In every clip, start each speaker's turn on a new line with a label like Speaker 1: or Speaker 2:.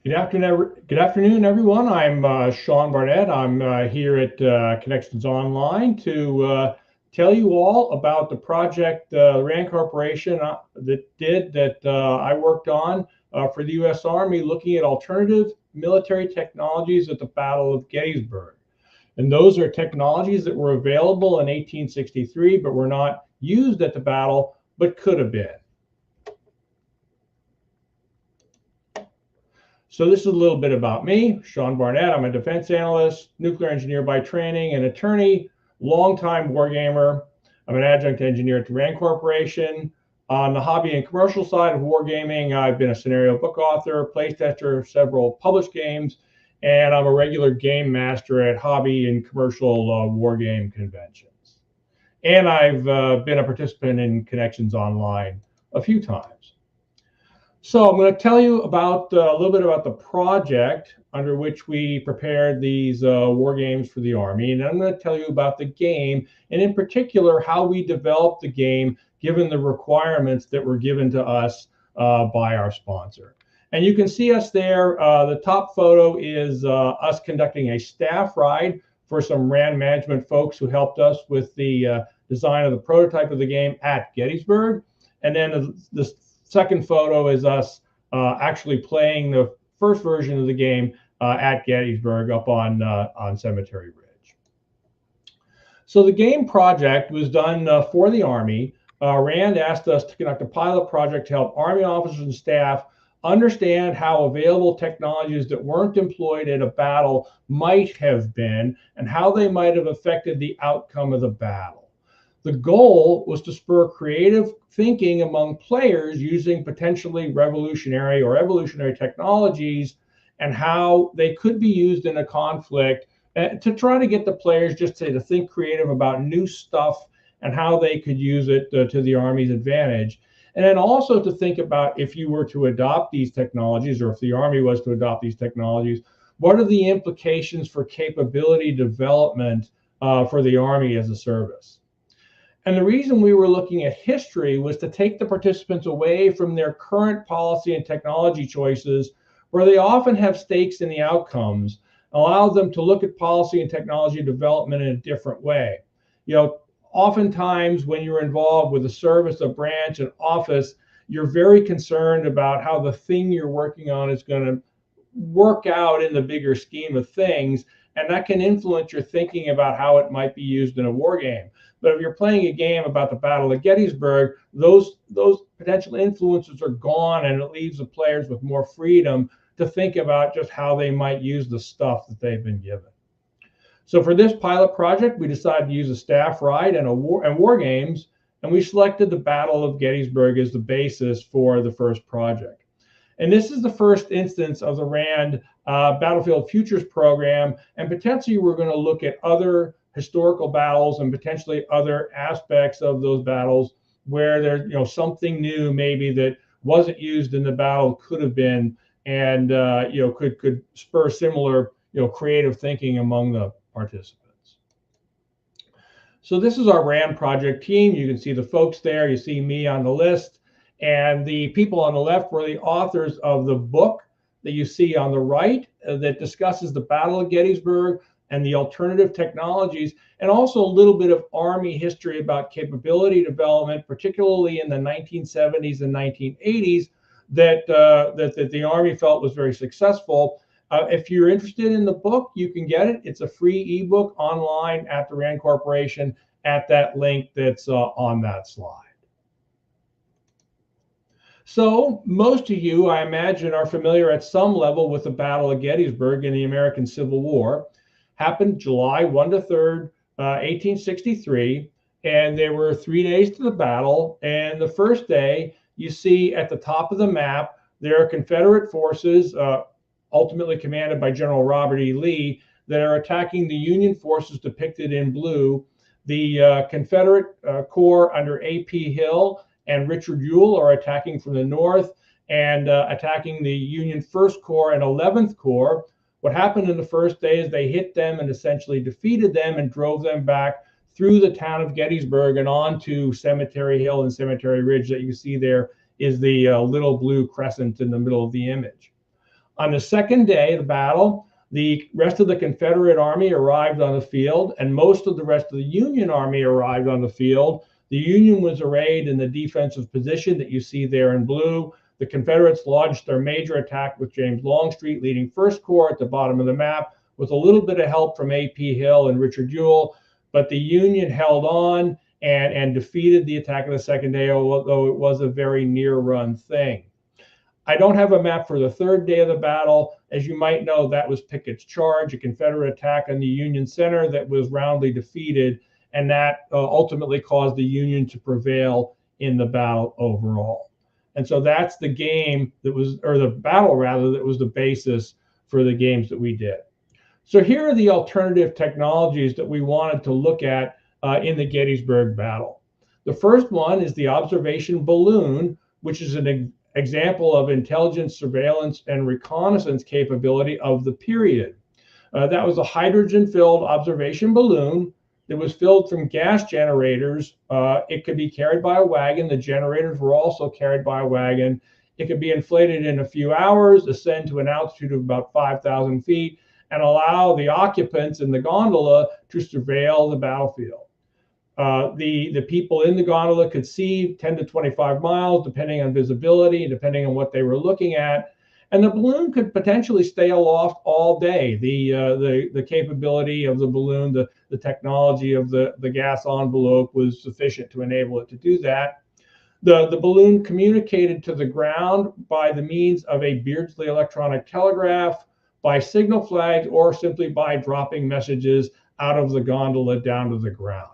Speaker 1: Good afternoon, everyone. I'm Sean Barnett. I'm here at Connections Online to tell you all about the project RAND Corporation that I worked on for the U.S. Army, looking at alternative military technologies at the Battle of Gettysburg. And those are technologies that were available in 1863, but were not used at the battle, but could have been. So this is a little bit about me, Sean Barnett. I'm a defense analyst, nuclear engineer by training, an attorney, longtime wargamer. I'm an adjunct engineer at the RAND Corporation. On the hobby and commercial side of wargaming, I've been a scenario book author, playtester of several published games, and I'm a regular game master at hobby and commercial wargame conventions. And I've been a participant in Connections Online a few times. So I'm going to tell you about a little bit about the project under which we prepared these war games for the Army. And I'm going to tell you about the game, and in particular, how we developed the game given the requirements that were given to us by our sponsor. And you can see us there. The top photo is us conducting a staff ride for some RAND management folks who helped us with the design of the prototype of the game at Gettysburg. And then the second photo is us actually playing the first version of the game at Gettysburg up on Cemetery Ridge. So the game project was done for the Army. RAND asked us to conduct a pilot project to help Army officers and staff understand how available technologies that weren't employed at a battle might have been and how they might have affected the outcome of the battle. The goal was to spur creative thinking among players using potentially revolutionary or evolutionary technologies and how they could be used in a conflict to try to get the players just to think creative about new stuff and how they could use it to the Army's advantage. And then also to think about, if you were to adopt these technologies, or if the Army was to adopt these technologies, what are the implications for capability development for the Army as a service? And the reason we were looking at history was to take the participants away from their current policy and technology choices, where they often have stakes in the outcomes, allow them to look at policy and technology development in a different way. Oftentimes when you're involved with a service, a branch, an office, you're very concerned about how the thing you're working on is going to work out in the bigger scheme of things, and that can influence your thinking about how it might be used in a war game. But if you're playing a game about the Battle of Gettysburg, those potential influences are gone, and it leaves the players with more freedom to think about just how they might use the stuff that they've been given. So for this pilot project, we decided to use a staff ride and war games, and we selected the Battle of Gettysburg as the basis for the first project. And this is the first instance of the RAND Battlefield Futures program, and potentially we're going to look at other historical battles and potentially other aspects of those battles where there's something new maybe that wasn't used in the battle, could have been, and could spur similar creative thinking among the participants. So this is our RAND project team. You can see the folks there. You see me on the list, and the people on the left were the authors of the book that you see on the right that discusses the Battle of Gettysburg and the alternative technologies, and also a little bit of Army history about capability development, particularly in the 1970s and 1980s, that the Army felt was very successful. If you're interested in the book, you can get it. It's a free ebook online at the RAND Corporation at that link that's on that slide. So most of you, I imagine, are familiar at some level with the Battle of Gettysburg in the American Civil War. Happened July 1 to 3rd, 1863, and there were 3 days to the battle. And the first day, you see at the top of the map, there are Confederate forces, ultimately commanded by General Robert E. Lee, that are attacking the Union forces depicted in blue. The Confederate Corps under A.P. Hill and Richard Ewell are attacking from the north and attacking the Union 1st Corps and 11th Corps. What happened in the first day is they hit them and essentially defeated them and drove them back through the town of Gettysburg and onto Cemetery Hill and Cemetery Ridge. That you see there is the little blue crescent in the middle of the image. On the second day of the battle, the rest of the Confederate Army arrived on the field, and most of the rest of the Union Army arrived on the field. The Union was arrayed in the defensive position that you see there in blue. The Confederates launched their major attack with James Longstreet leading First Corps at the bottom of the map, with a little bit of help from A.P. Hill and Richard Ewell, but the Union held on and defeated the attack of the second day, although it was a very near-run thing. I don't have a map for the third day of the battle. As you might know, that was Pickett's charge, a Confederate attack on the Union center that was roundly defeated, and that ultimately caused the Union to prevail in the battle overall. And so that's the game that was, or the battle rather, that was the basis for the games that we did. So here are the alternative technologies that we wanted to look at in the Gettysburg battle. The first one is the observation balloon, which is an example of intelligence, surveillance, and reconnaissance capability of the period. That was a hydrogen-filled observation balloon that was filled from gas generators. It could be carried by a wagon. The generators were also carried by a wagon. It could be inflated in a few hours, ascend to an altitude of about 5,000 feet, and allow the occupants in the gondola to surveil the battlefield. The people in the gondola could see 10 to 25 miles, depending on visibility and depending on what they were looking at. And the balloon could potentially stay aloft all day. The capability of the balloon, the technology of the gas envelope was sufficient to enable it to do that. The balloon communicated to the ground by the means of a Beardsley electronic telegraph, by signal flags, or simply by dropping messages out of the gondola down to the ground.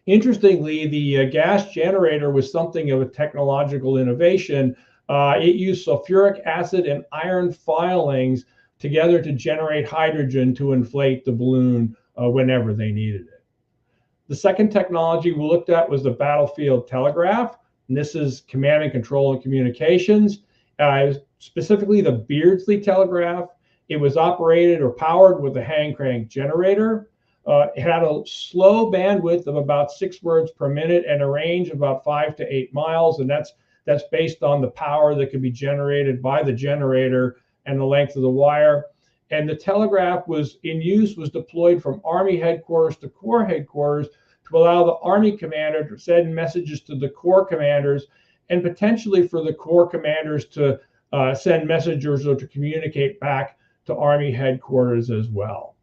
Speaker 1: Interestingly, the gas generator was something of a technological innovation. It used sulfuric acid and iron filings together to generate hydrogen to inflate the balloon whenever they needed it. The second technology we looked at was the battlefield telegraph, and this is command and control and communications. Specifically the Beardsley telegraph. It was operated or powered with a hand crank generator. It had a slow bandwidth of about 6 words per minute and a range of about 5 to 8 miles, and that's based on the power that could be generated by the generator and the length of the wire. And the telegraph was deployed from Army headquarters to Corps headquarters to allow the Army commander to send messages to the Corps commanders, and potentially for the Corps commanders to send messengers or to communicate back to Army headquarters as well.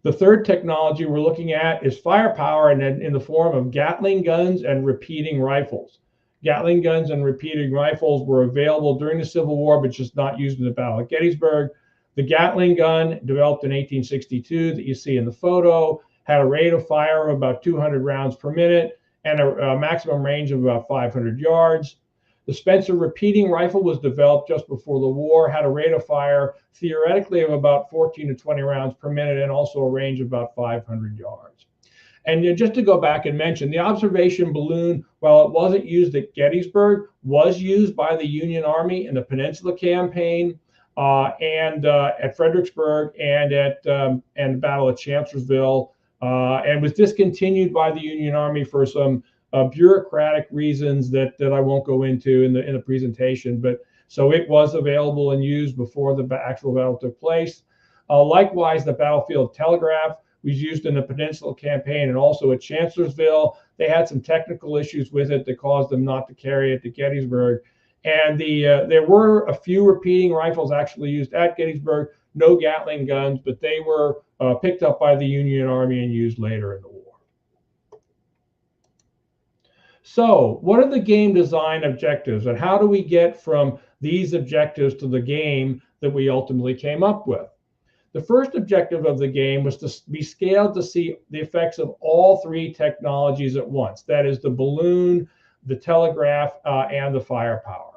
Speaker 1: The third technology we're looking at is firepower in the form of Gatling guns and repeating rifles. Gatling guns and repeating rifles were available during the Civil War, but just not used in the Battle of Gettysburg. The Gatling gun, developed in 1862, that you see in the photo, had a rate of fire of about 200 rounds per minute and a maximum range of about 500 yards. The Spencer repeating rifle was developed just before the war, had a rate of fire theoretically of about 14 to 20 rounds per minute, and also a range of about 500 yards. And just to go back and mention, the observation balloon, while it wasn't used at Gettysburg, was used by the Union Army in the Peninsula Campaign, and at Fredericksburg, and at the Battle of Chancellorsville, and was discontinued by the Union Army for some bureaucratic reasons that I won't go into in the presentation. But so it was available and used before the actual battle took place. Likewise, the battlefield telegraph was used in the Peninsula Campaign and also at Chancellorsville. They had some technical issues with it that caused them not to carry it to Gettysburg. And there were a few repeating rifles actually used at Gettysburg, no Gatling guns, but they were picked up by the Union Army and used later in the war. So what are the game design objectives, and how do we get from these objectives to the game that we ultimately came up with? The first objective of the game was to be scaled to see the effects of all three technologies at once. That is the balloon, the telegraph, and the firepower.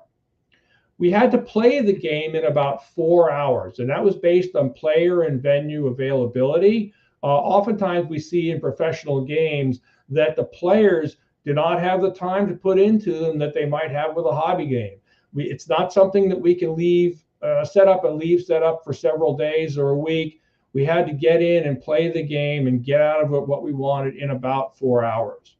Speaker 1: We had to play the game in about 4 hours, and that was based on player and venue availability. Oftentimes we see in professional games that the players do not have the time to put into them that they might have with a hobby game. It's not something that we can leave set up for several days or a week. We had to get in and play the game and get out of it what we wanted in about 4 hours.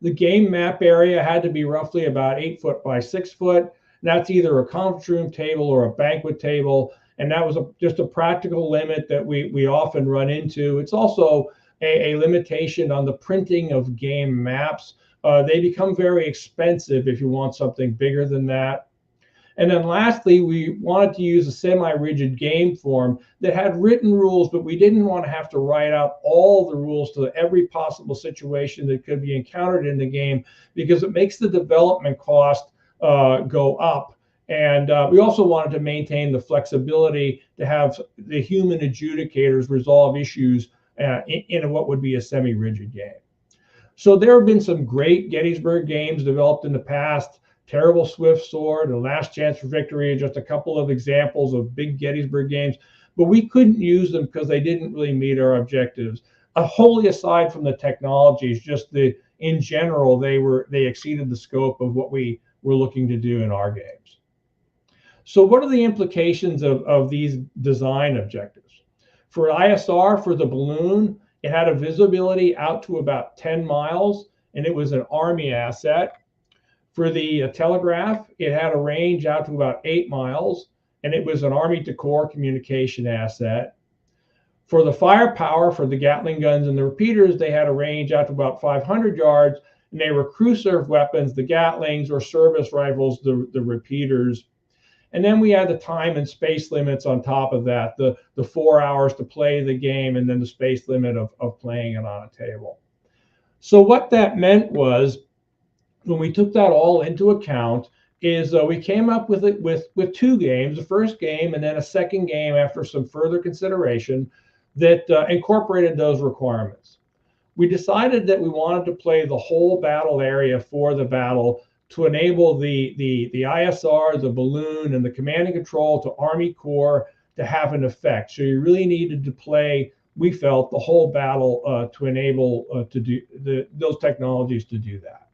Speaker 1: The game map area had to be roughly about 8 foot by 6 foot. And that's either a conference room table or a banquet table. And that was just a practical limit that we often run into. It's also a limitation on the printing of game maps. They become very expensive if you want something bigger than that. And then lastly, we wanted to use a semi-rigid game form that had written rules, but we didn't want to have to write out all the rules to every possible situation that could be encountered in the game, because it makes the development cost go up. And we also wanted to maintain the flexibility to have the human adjudicators resolve issues in what would be a semi-rigid game. So there have been some great Gettysburg games developed in the past. Terrible Swift Sword, and Last Chance for Victory, just a couple of examples of big Gettysburg games, but we couldn't use them because they didn't really meet our objectives. Wholly aside from the technologies, just in general, they exceeded the scope of what we were looking to do in our games. So what are the implications of these design objectives? For ISR, for the balloon, it had a visibility out to about 10 miles, and it was an Army asset. For the telegraph, it had a range out to about 8 miles, and it was an Army to Corps communication asset. For the firepower, for the Gatling guns and the repeaters, they had a range out to about 500 yards, and they were crew-served weapons, the Gatlings, or service rifles, the repeaters. And then we had the time and space limits on top of that, the 4 hours to play the game, and then the space limit of playing it on a table. So what that meant was, when we took that all into account, is we came up with it with 2 games, the first game and then a second game after some further consideration that incorporated those requirements. We decided that we wanted to play the whole battle area for the battle to enable the ISR, the balloon, and the command and control to Army Corps to have an effect. So you really needed to play, we felt, the whole battle to enable to do those technologies to do that.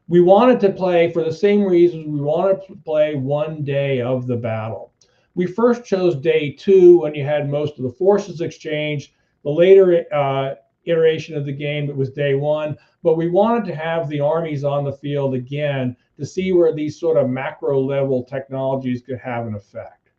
Speaker 1: We wanted to play, for the same reasons, we wanted to play one day of the battle. We first chose day 2 when you had most of the forces exchanged. The later iteration of the game, it was day 1, but we wanted to have the armies on the field again to see where these sort of macro level technologies could have an effect.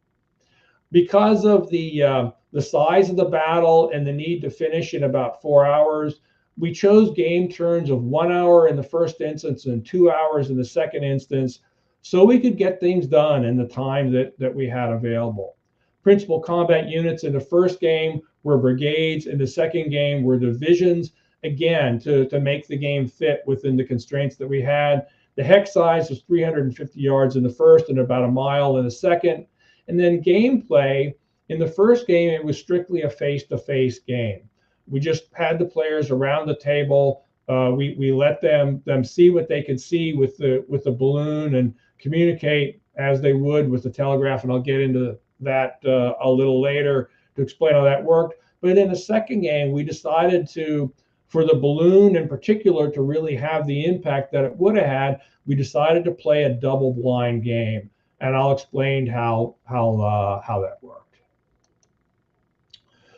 Speaker 1: Because of the size of the battle and the need to finish in about 4 hours, we chose game turns of 1 hour in the first instance and 2 hours in the second instance, so we could get things done in the time that we had available. Principal combat units in the first game were brigades, in the second game were divisions, again, to make the game fit within the constraints that we had. The hex size was 350 yards in the first and about a mile in the second. And then gameplay, in the first game, it was strictly a face-to-face game. We just had the players around the table. We let them see what they could see with the balloon and communicate as they would with the telegraph. And I'll get into that a little later to explain how that worked. But in the second game, we decided to, for the balloon in particular, to really have the impact that it would have had, we decided to play a double-blind game. And I'll explain how that worked.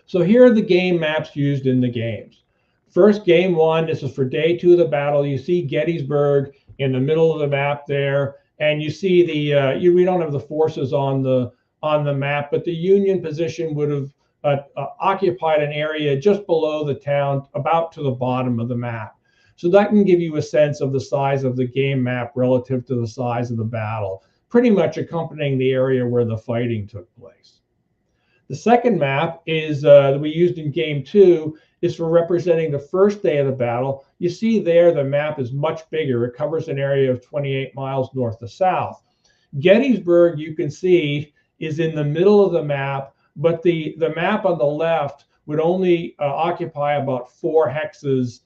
Speaker 1: So here are the game maps used in the games. First, game 1, this is for day 2 of the battle. You see Gettysburg in the middle of the map there, and you see we don't have the forces on the map, but the Union position would have occupied an area just below the town, about to the bottom of the map. So that can give you a sense of the size of the game map relative to the size of the battle, pretty much accompanying the area where the fighting took place. The second map is that we used in game 2 is for representing the first day of the battle. You see there the map is much bigger. It covers an area of 28 miles north to south. Gettysburg, you can see, is in the middle of the map, but the map on the left would only occupy about 4 hexes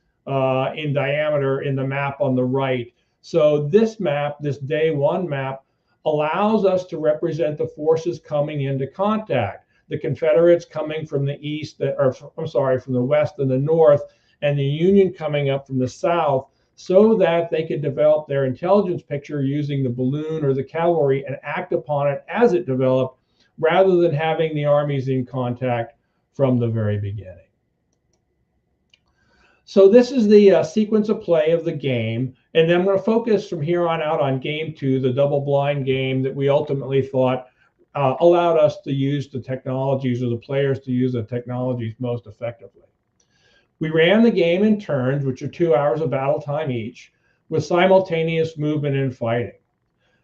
Speaker 1: in diameter in the map on the right. So this map, this day 1 map, allows us to represent the forces coming into contact. The Confederates coming from the east, from the west and the north, and the Union coming up from the south, so that they could develop their intelligence picture using the balloon or the cavalry and act upon it as it developed, rather than having the armies in contact from the very beginning. So this is the sequence of play of the game. And then I'm going to focus from here on out on game 2, the double blind game that we ultimately thought allowed us to use the technologies, or the players to use the technologies most effectively. We ran the game in turns, which are 2 hours of battle time each, with simultaneous movement and fighting.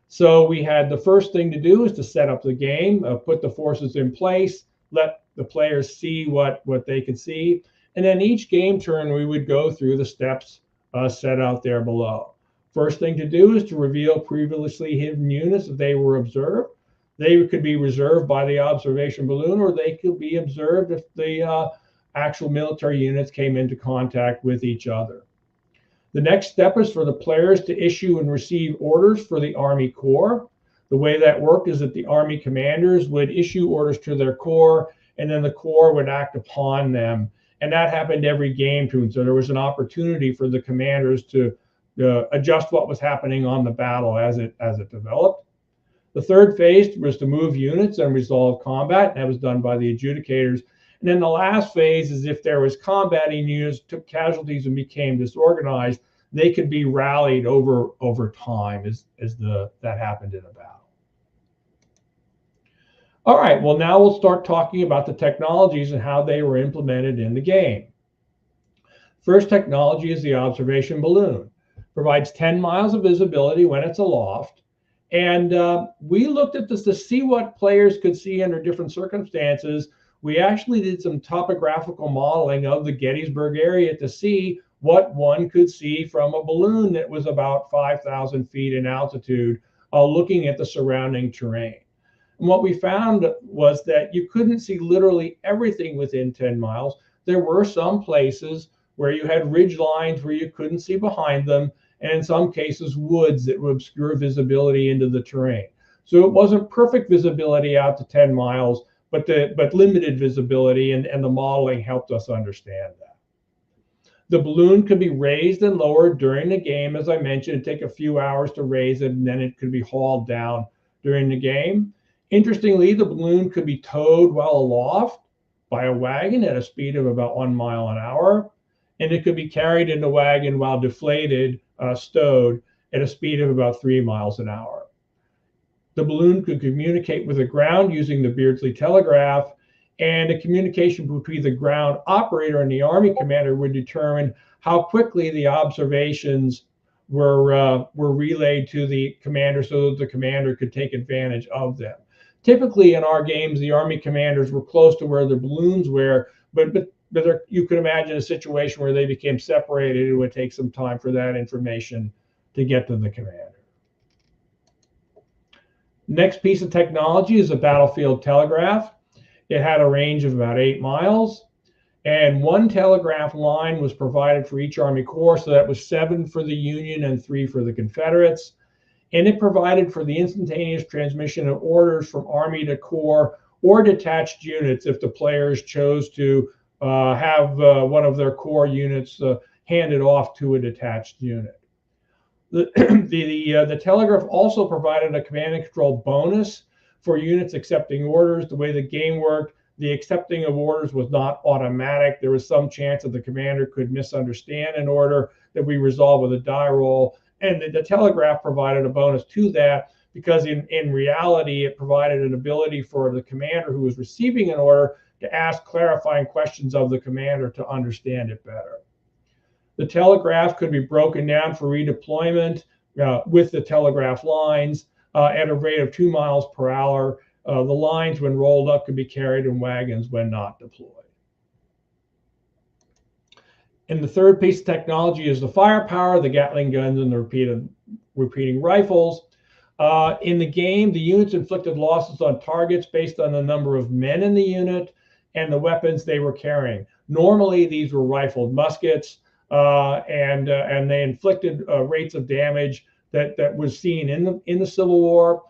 Speaker 1: So we had the first thing to do is to set up the game, put the forces in place, let the players see what they could see. And then each game turn, we would go through the steps set out there below. First thing to do is to reveal previously hidden units if they were observed. They could be reserved by the observation balloon, or they could be observed if the actual military units came into contact with each other. The next step is for the players to issue and receive orders for the Army Corps. The way that worked is that the Army commanders would issue orders to their Corps, and then the Corps would act upon them. And that happened every game tune. So there was an opportunity for the commanders to adjust what was happening on the battle as it developed. The third phase was to move units and resolve combat. That was done by the adjudicators. And then the last phase is if there was combating units, took casualties and became disorganized, they could be rallied over time as that happened in a battle. All right, well, now we'll start talking about the technologies and how they were implemented in the game. First technology is the observation balloon. Provides 10 miles of visibility when it's aloft. And we looked at this to see what players could see under different circumstances. We actually did some topographical modeling of the Gettysburg area to see what one could see from a balloon that was about 5,000 feet in altitude, looking at the surrounding terrain. And what we found was that you couldn't see literally everything within 10 miles. There were some places where you had ridge lines where you couldn't see behind them, and in some cases woods that would obscure visibility into the terrain. So it wasn't perfect visibility out to 10 miles, but limited visibility, and the modeling helped us understand that. The balloon could be raised and lowered during the game. As I mentioned, it'd take a few hours to raise it, and then it could be hauled down during the game. Interestingly, the balloon could be towed while aloft by a wagon at a speed of about 1 mile an hour, and it could be carried in the wagon while deflated, stowed at a speed of about 3 miles an hour. The balloon could communicate with the ground using the Beardsley telegraph, and a communication between the ground operator and the Army commander would determine how quickly the observations were relayed to the commander so that the commander could take advantage of them. Typically in our games, the Army commanders were close to where the balloons were, but you could imagine a situation where they became separated. It would take some time for that information to get to the commander. Next piece of technology is a battlefield telegraph. It had a range of about 8 miles, and 1 telegraph line was provided for each Army Corps, so that was 7 for the Union and 3 for the Confederates. And it provided for the instantaneous transmission of orders from Army to Corps or detached units if the players chose to have one of their Corps units handed off to a detached unit. The telegraph also provided a command and control bonus for units accepting orders. The way the game worked, the accepting of orders was not automatic. There was some chance that the commander could misunderstand an order that we resolved with a die roll. And the telegraph provided a bonus to that because in reality, it provided an ability for the commander who was receiving an order to ask clarifying questions of the commander to understand it better. The telegraph could be broken down for redeployment with the telegraph lines at a rate of 2 miles per hour. The lines, when rolled up, could be carried in wagons when not deployed. And the third piece of technology is the firepower, the Gatling guns, and the repeating rifles. In the game, the units inflicted losses on targets based on the number of men in the unit and the weapons they were carrying. Normally, these were rifled muskets, and they inflicted rates of damage that was seen in the Civil War.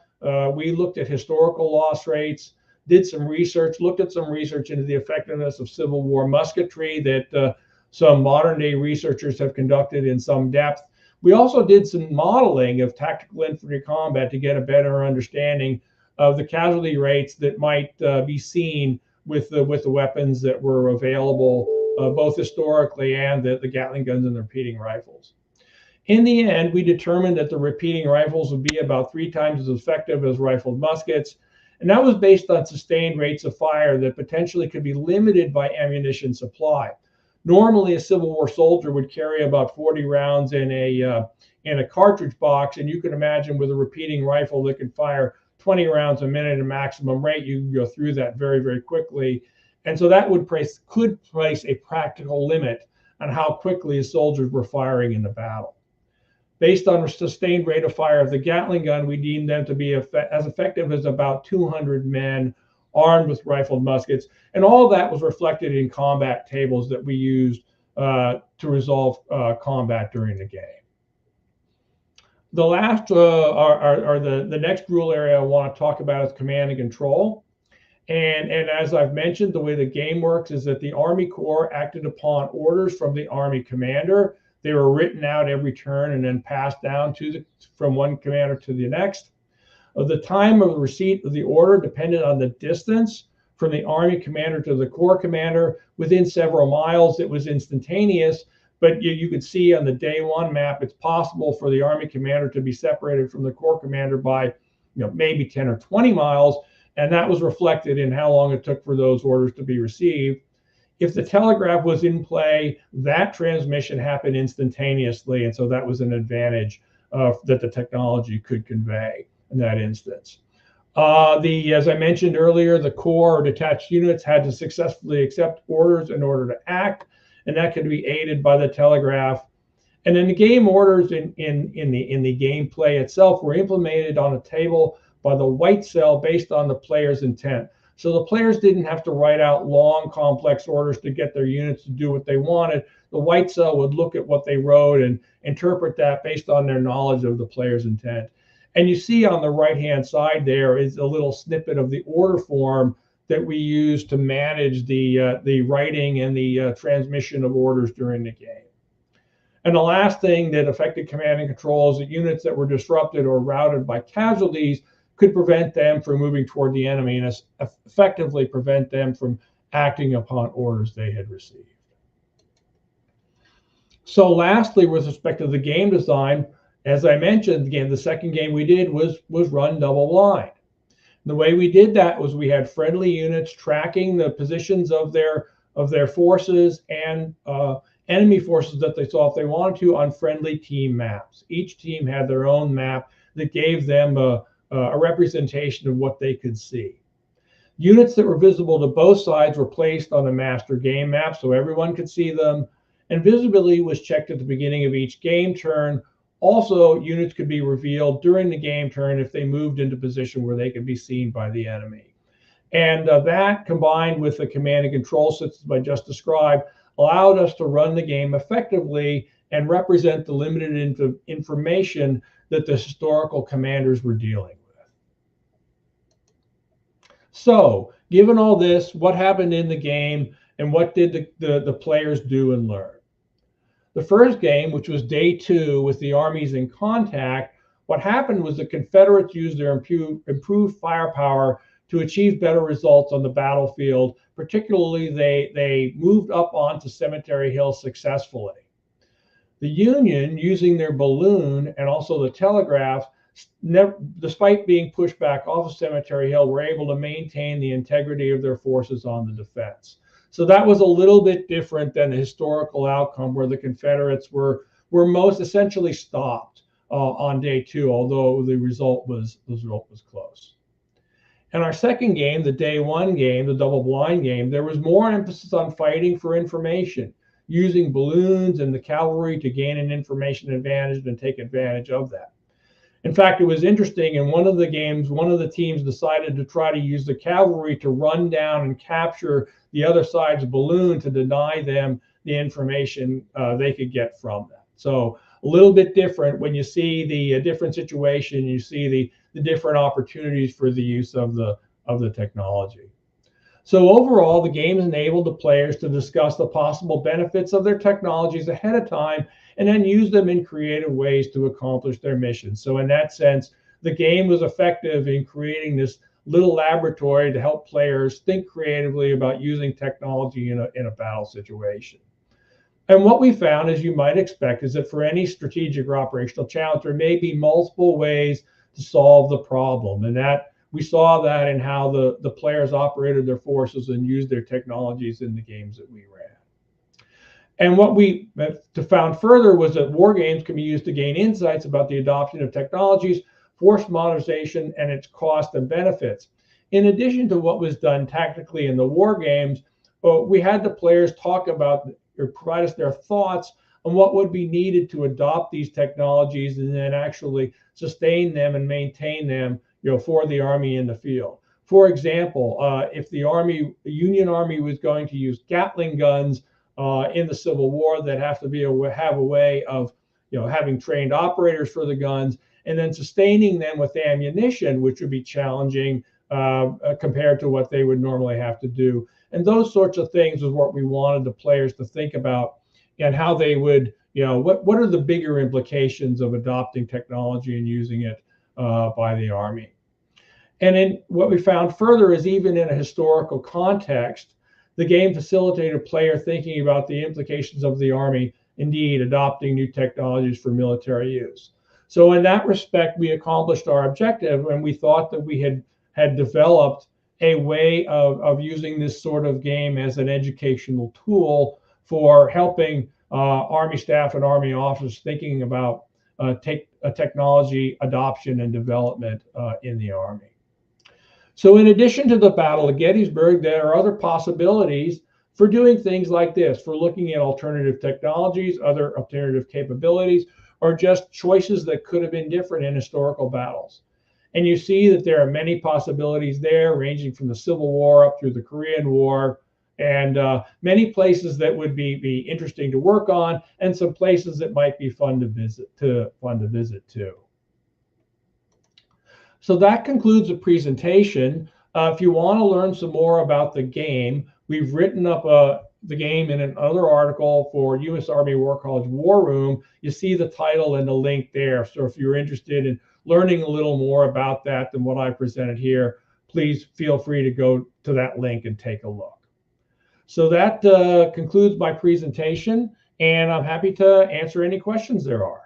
Speaker 1: We looked at historical loss rates, did some research, looked at some research into the effectiveness of Civil War musketry that some modern day researchers have conducted in some depth. We also did some modeling of tactical infantry combat to get a better understanding of the casualty rates that might be seen with the weapons that were available both historically and the Gatling guns and the repeating rifles. In the end, we determined that the repeating rifles would be about 3 times as effective as rifled muskets, and that was based on sustained rates of fire that potentially could be limited by ammunition supply. Normally, a Civil War soldier would carry about 40 rounds in a cartridge box, and you can imagine with a repeating rifle that could fire 20 rounds a minute at maximum rate, you can go through that very, very quickly. And so that could place a practical limit on how quickly soldiers were firing in the battle. Based on a sustained rate of fire of the Gatling gun, we deemed them to be as effective as about 200 men armed with rifled muskets. And all of that was reflected in combat tables that we used to resolve combat during the game. The last, the next rule area I want to talk about is command and control. And as I've mentioned, the way the game works is that the Army Corps acted upon orders from the Army commander. They were written out every turn and then passed down from one commander to the next. The time of the receipt of the order depended on the distance from the Army commander to the Corps commander. Within several miles, it was instantaneous, but you could see on the day one map, it's possible for the Army commander to be separated from the Corps commander by maybe 10 or 20 miles, and that was reflected in how long it took for those orders to be received. If the telegraph was in play, that transmission happened instantaneously, and so that was an advantage that the technology could convey in that instance. As I mentioned earlier, the Corps or detached units had to successfully accept orders in order to act, and that could be aided by the telegraph. And then the game orders in the gameplay itself were implemented on a table by the white cell based on the player's intent. So the players didn't have to write out long, complex orders to get their units to do what they wanted. The white cell would look at what they wrote and interpret that based on their knowledge of the player's intent. And you see on the right-hand side there is a little snippet of the order form that we use to manage the writing and the transmission of orders during the game. And the last thing that affected command and control is that units that were disrupted or routed by casualties could prevent them from moving toward the enemy and effectively prevent them from acting upon orders they had received. So lastly, with respect to the game design, as I mentioned, again, the second game we did was run double blind. The way we did that was we had friendly units tracking the positions of their forces and enemy forces that they saw if they wanted to on friendly team maps. Each team had their own map that gave them a representation of what they could see. Units that were visible to both sides were placed on the master game map so everyone could see them, and visibility was checked at the beginning of each game turn. Also, units could be revealed during the game turn if they moved into position where they could be seen by the enemy. And that, combined with the command and control systems I just described, allowed us to run the game effectively and represent the limited information that the historical commanders were dealing with. So, given all this, what happened in the game and what did the players do and learn? The first game, which was day 2 with the armies in contact, what happened was the Confederates used their improved firepower to achieve better results on the battlefield. Particularly, they moved up onto Cemetery Hill successfully. The Union, using their balloon and also the telegraph, despite being pushed back off of Cemetery Hill, were able to maintain the integrity of their forces on the defense. So that was a little bit different than the historical outcome where the Confederates were most essentially stopped on day 2, although the result was close. In our second game, the day 1 game, the double blind game, there was more emphasis on fighting for information, using balloons and the cavalry to gain an information advantage and take advantage of that. In fact, it was interesting, in one of the games, one of the teams decided to try to use the cavalry to run down and capture the other side's balloon to deny them the information they could get from that. So a little bit different when you see the different situation, you see the different opportunities for the use of the technology. So overall, the game enabled the players to discuss the possible benefits of their technologies ahead of time and then use them in creative ways to accomplish their mission. So in that sense, the game was effective in creating this little laboratory to help players think creatively about using technology in a battle situation. And what we found, as you might expect, is that for any strategic or operational challenge, there may be multiple ways to solve the problem. And that we saw that in how the players operated their forces and used their technologies in the games that we ran. And what we found further was that war games can be used to gain insights about the adoption of technologies, force modernization, and its cost and benefits. In addition to what was done tactically in the war games, we had the players talk about or provide us their thoughts on what would be needed to adopt these technologies and then actually sustain them and maintain them, for the Army in the field. For example, if the Union Army was going to use Gatling guns in the Civil War, that have a way of, having trained operators for the guns and then sustaining them with ammunition, which would be challenging compared to what they would normally have to do. And those sorts of things is what we wanted the players to think about, and how they would, what are the bigger implications of adopting technology and using it by the Army. And then what we found further is, even in a historical context, the game facilitated player thinking about the implications of the Army indeed adopting new technologies for military use. So in that respect, we accomplished our objective, and we thought that we had developed a way of using this sort of game as an educational tool for helping Army staff and Army officers thinking about technology adoption and development in the Army. So in addition to the Battle of Gettysburg, there are other possibilities for doing things like this, for looking at alternative technologies, other alternative capabilities, or just choices that could have been different in historical battles. And you see that there are many possibilities there, ranging from the Civil War up through the Korean War, and many places that would be interesting to work on, and some places that might be fun to visit too. So that concludes the presentation. If you want to learn some more about the game, we've written up the game in another article for U.S. Army War College War Room. You see the title and the link there. So if you're interested in learning a little more about that than what I presented here, please feel free to go to that link and take a look. So that concludes my presentation, and I'm happy to answer any questions there are.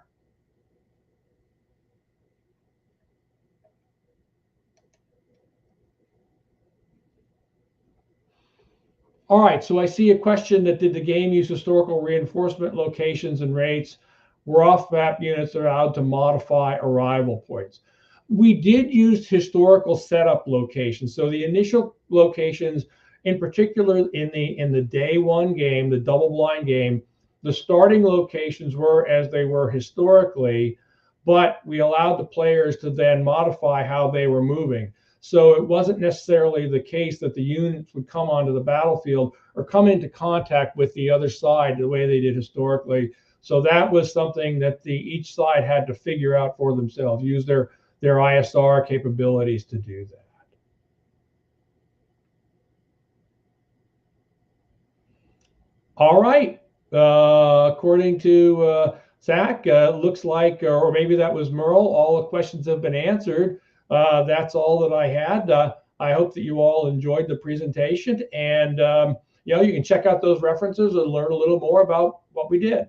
Speaker 1: All right, so I see a question that did the game use historical reinforcement locations and rates? Were off-map units allowed to modify arrival points? We did use historical setup locations. So the initial locations, in particular in the day one game, the double-blind game, the starting locations were as they were historically, but we allowed the players to then modify how they were moving. So it wasn't necessarily the case that the units would come onto the battlefield or come into contact with the other side the way they did historically. So that was something that each side had to figure out for themselves, use their ISR capabilities to do that. All right. According to Zach, looks like, or maybe that was Merle, all the questions have been answered. That's all that I had. I hope that you all enjoyed the presentation, and you can check out those references and learn a little more about what we did.